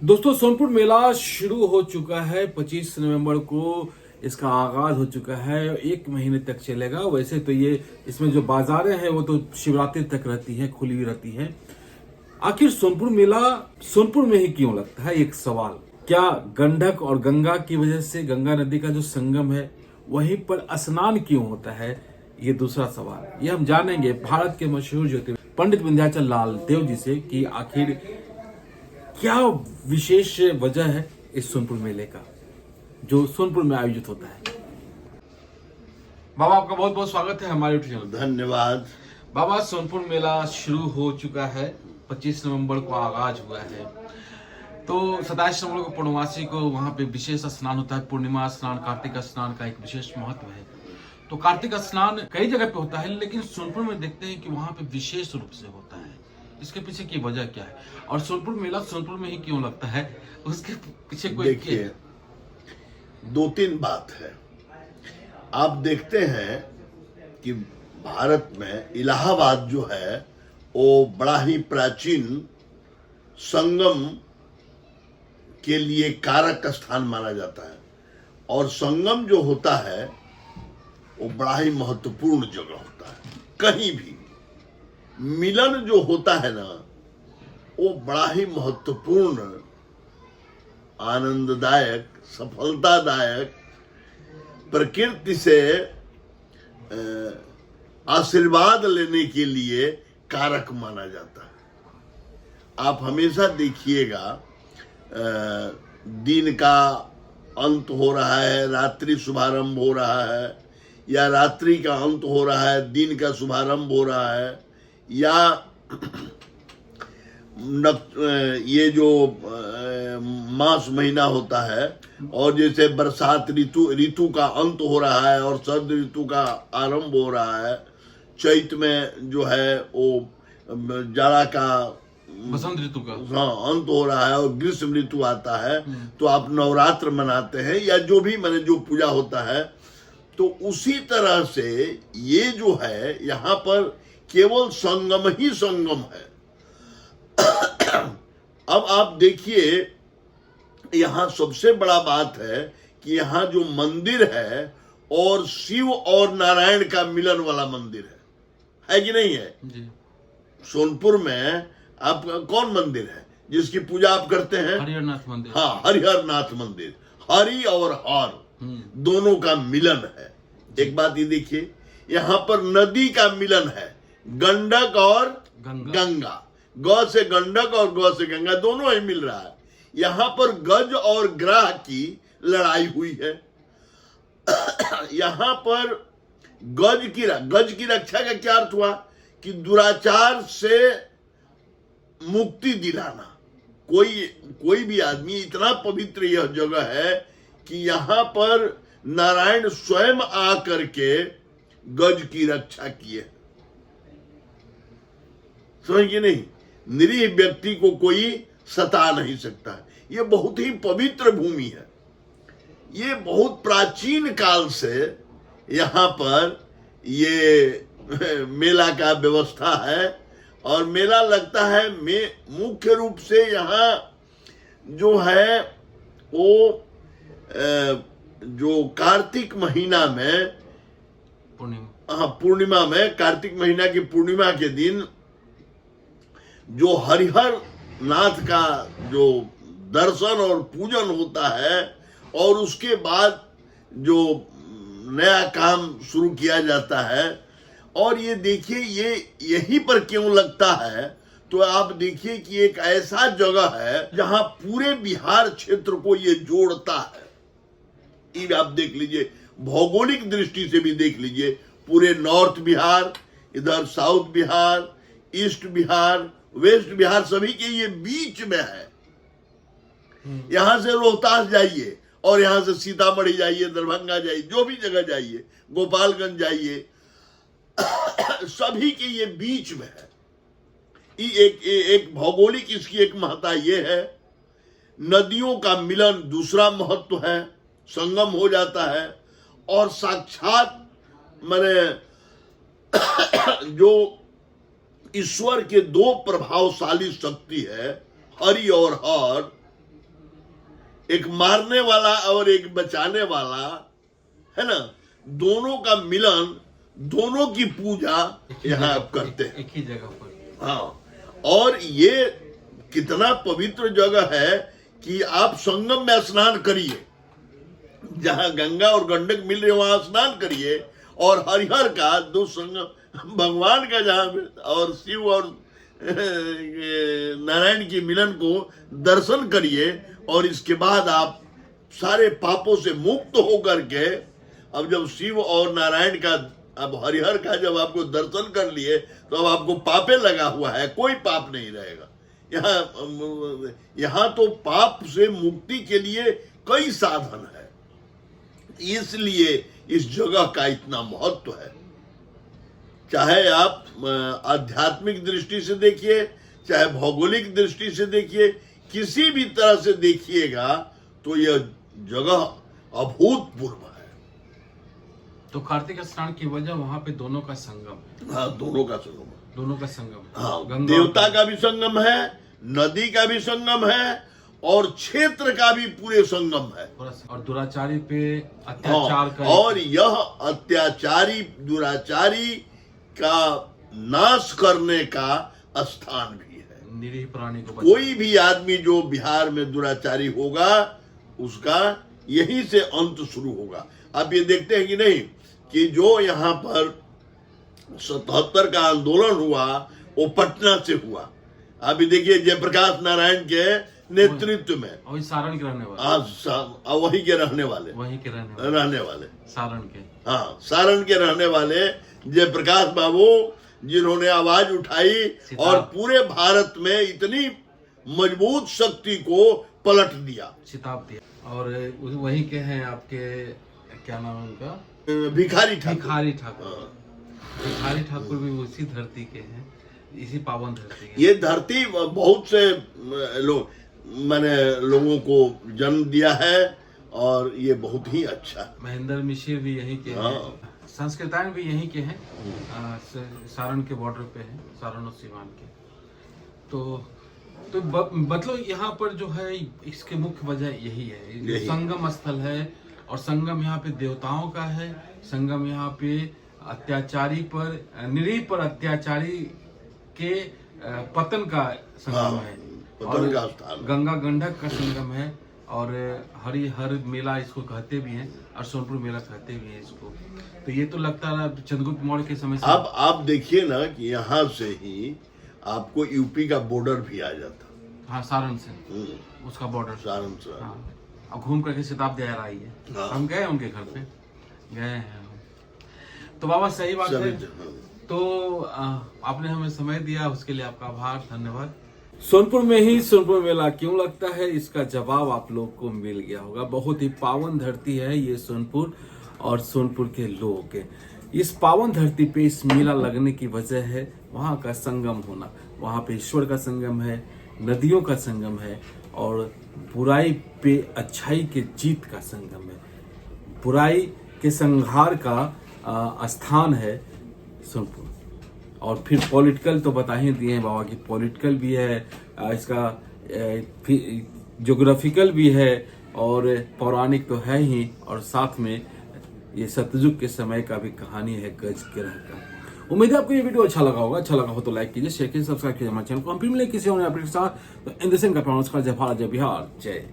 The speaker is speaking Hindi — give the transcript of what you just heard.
दोस्तों सोनपुर मेला शुरू हो चुका है। 25 नवंबर को इसका आगाज हो चुका है। एक महीने तक चलेगा। वैसे तो ये इसमें जो बाजारें हैं वो तो शिवरात्रि तक रहती हैं, खुली हुई रहती हैं। आखिर सोनपुर मेला सोनपुर में ही क्यों लगता है? एक सवाल। क्या गंडक और गंगा की वजह से, गंगा नदी का जो संगम है वहीं पर स्नान क्यों होता है? ये दूसरा सवाल। ये हम जानेंगे भारत के मशहूर ज्योतिर्विद पंडित विंध्याचल लाल देव जी से कि आखिर क्या विशेष वजह है इस सोनपुर मेले का जो सोनपुर में आयोजित होता है। बाबा आपका बहुत बहुत स्वागत है हमारे यूट्यूब चैनल। धन्यवाद। बाबा सोनपुर मेला शुरू हो चुका है। 25 नवंबर को आगाज हुआ है। तो 27 नवंबर को पूर्णमासी को वहां पे विशेष स्नान होता है। पूर्णिमा स्नान, कार्तिक स्नान का एक विशेष महत्व है। तो कार्तिक स्नान कई जगह पे होता है, लेकिन सोनपुर में देखते हैं कि वहां पे विशेष रूप से होता है। इसके पीछे की वजह क्या है और सोनपुर मेला सोनपुर में ही क्यों लगता है? उसके पीछे कोई देखिए, दो तीन बात है। आप देखते हैं कि भारत में इलाहाबाद जो है वो बड़ा ही प्राचीन संगम के लिए कारक स्थान माना जाता है, और संगम जो होता है वो बड़ा ही महत्वपूर्ण जगह होता है। कहीं भी मिलन जो होता है ना, वो बड़ा ही महत्वपूर्ण, आनंददायक, सफलतादायक, प्रकृति से आशीर्वाद लेने के लिए कारक माना जाता है। आप हमेशा देखिएगा, दिन का अंत हो रहा है, रात्रि शुभारंभ हो रहा है, या रात्रि का अंत हो रहा है, दिन का शुभारंभ हो रहा है, या ये जो मास महीना होता है, और जैसे बरसात ऋतु का अंत हो रहा है और शरद ऋतु का आरंभ हो रहा है। चैत में जो है वो जाड़ा का, बसंत ऋतु का अंत हो रहा है और ग्रीष्म ऋतु आता है। तो आप नवरात्र मनाते हैं या जो भी माने जो पूजा होता है, तो उसी तरह से ये जो है यहाँ पर केवल संगम ही संगम है। अब आप देखिए, यहाँ सबसे बड़ा बात है कि यहाँ जो मंदिर है और शिव और नारायण का मिलन वाला मंदिर है कि नहीं है जी। सोनपुर में आप कौन मंदिर है जिसकी पूजा आप करते हैं? हरिहरनाथ मंदिर। हाँ, हरिहरनाथ मंदिर। हरि और हर दोनों का मिलन है। एक बात ये देखिए, यहाँ पर नदी का मिलन है, गंडक और गंगा। गौ से गंडक और गौ से गंगा दोनों ही मिल रहा है। यहाँ पर गज और ग्राह की लड़ाई हुई है। यहाँ पर गज की रक्षा का क्या अर्थ हुआ? कि दुराचार से मुक्ति दिलाना। कोई भी आदमी, इतना पवित्र यह जगह है कि यहाँ पर नारायण स्वयं आकर के गज की रक्षा किए। समझिए नहीं, निरीह व्यक्ति को कोई सता नहीं सकता है। ये बहुत ही पवित्र भूमि है। ये बहुत प्राचीन काल से यहाँ पर ये मेला का व्यवस्था है, और मेला लगता है मुख्य रूप से यहाँ जो है वो जो कार्तिक महीना में, पूर्णिमा में, कार्तिक महीना की पूर्णिमा के दिन जो हरिहर नाथ का जो दर्शन और पूजन होता है, और उसके बाद जो नया काम शुरू किया जाता है। और ये देखिए, ये यहीं पर क्यों लगता है? तो आप देखिए कि एक ऐसा जगह है जहां पूरे बिहार क्षेत्र को ये जोड़ता है। ये आप देख लीजिए, भौगोलिक दृष्टि से भी देख लीजिए, पूरे नॉर्थ बिहार, इधर south Bihar, east Bihar, west Bihar, सभी के ये बीच में है। यहां से रोहतास जाइए और यहां से सीतामढ़ी जाइए, दरभंगा जाइए, जो भी जगह जाइए, गोपालगंज जाइए, सभी के ये बीच में है। एक भौगोलिक इसकी एक महत्ता ये है। नदियों का मिलन दूसरा महत्व है, संगम हो जाता है। और साक्षात माने जो ईश्वर के दो प्रभावशाली शक्ति है, हरि और हर, एक मारने वाला और एक बचाने वाला, है ना, दोनों का मिलन, दोनों की पूजा यहाँ आप करते हैं एक ही जगह पर। हाँ, और ये कितना पवित्र जगह है कि आप संगम में स्नान करिए, जहां गंगा और गंडक मिल रहे वहां स्नान करिए, और हरिहर का दो संगम भगवान का जहां और शिव और नारायण की मिलन को दर्शन करिए, और इसके बाद आप सारे पापों से मुक्त होकर के, अब जब शिव और नारायण का, अब हरिहर का जब आपको दर्शन कर लिए तो अब आपको पापे लगा हुआ है, कोई पाप नहीं रहेगा। यहाँ तो पाप से मुक्ति के लिए कई साधन है, इसलिए इस जगह का इतना महत्व है। चाहे आप आध्यात्मिक दृष्टि से देखिए, चाहे भौगोलिक दृष्टि से देखिए, किसी भी तरह से देखिएगा तो यह जगह अभूतपूर्व है। तो कार्तिक स्नान की वजह वहां पे दोनों का संगम है। हाँ, दोनों का संगम है। दोनों का संगम है। हाँ, देवता का भी संगम है, नदी का भी संगम है, और क्षेत्र का भी पूरे संगम है। और दुराचारी पे अत्याचार का, और यह अत्याचारी दुराचारी का नाश करने का स्थान भी है। निरीह प्राणी को कोई भी आदमी जो बिहार में दुराचारी होगा, उसका यहीं से अंत शुरू होगा। आप ये देखते हैं कि नहीं कि जो यहाँ पर 77 का आंदोलन हुआ वो पटना से हुआ। अभी देखिए जयप्रकाश नारायण के नेतृत्व में, वही सारण के रहने वाले, वही के रहने वाले, वही के रहने वाले सारण के, हाँ, सारण के रहने वाले जयप्रकाश बाबू, जिन्होंने आवाज उठाई और पूरे भारत में इतनी मजबूत शक्ति को पलट दिया, सिताब दिया। और वही के हैं आपके, क्या नाम है उनका, भिखारी ठाकुर। भिखारी ठाकुर, भिखारी ठाकुर भी उसी धरती के हैं, इसी पावन धरती के। ये धरती बहुत से लोग, मैंने लोगों को जन्म दिया है, और ये बहुत ही अच्छा। महेंद्र मिश्र भी यहीं के हैं, संस्कृतायन भी यहीं के हैं, सारण के बॉर्डर पे हैं, सारण और सीवान के। तो मतलब यहाँ पर जो है इसके मुख्य वजह यही है, संगम स्थल है, और संगम यहाँ पे देवताओं का है, संगम यहाँ पे अत्याचारी पर, निरीह पर अत्याचारी के पतन का संगम है, पतन का स्थान, गंगा गंडक का संगम है, और हरिहर मेला इसको कहते भी हैं, और सोनपुर मेला कहते भी हैं इसको। तो ये तो लगता है चंद्रगुप्त मौर्य के समय से। अब आप देखिए ना कि यहाँ से ही आपको यूपी का बॉर्डर भी आ जाता। हाँ, सारण से उसका बॉर्डर, सारण से। हाँ, अब घूम करके शताब्दी आ रही है। हाँ। हम गए उनके घर पे, गए हैं। तो बाबा सही बात है। तो आपने हमें समय दिया, उसके लिए आपका आभार, धन्यवाद। सोनपुर में ही सोनपुर मेला क्यों लगता है, इसका जवाब आप लोग को मिल गया होगा। बहुत ही पावन धरती है ये सोनपुर, और सोनपुर के लोग, इस पावन धरती पे इस मेला लगने की वजह है वहाँ का संगम होना। वहाँ पे ईश्वर का संगम है, नदियों का संगम है, और बुराई पे अच्छाई के जीत का संगम है, बुराई के संहार का स्थान है सोनपुर। और फिर पॉलिटिकल तो बता ही दिए हैं बाबा की, पॉलिटिकल भी है, इसका ज्योग्राफिकल भी है, और पौराणिक तो है ही, और साथ में ये सतयुग के समय का भी कहानी है गज ग्रह का। उम्मीद है आपको ये वीडियो अच्छा लगा होगा। अच्छा लगा हो तो लाइक कीजिए, शेयर कीजिए, सब्सक्राइब कीजिए हमारे चैनल को। हम फिर मिले किसी और अपडेट के साथ। तो इन का प्रणाम, जय भारत, जय बिहार, जय।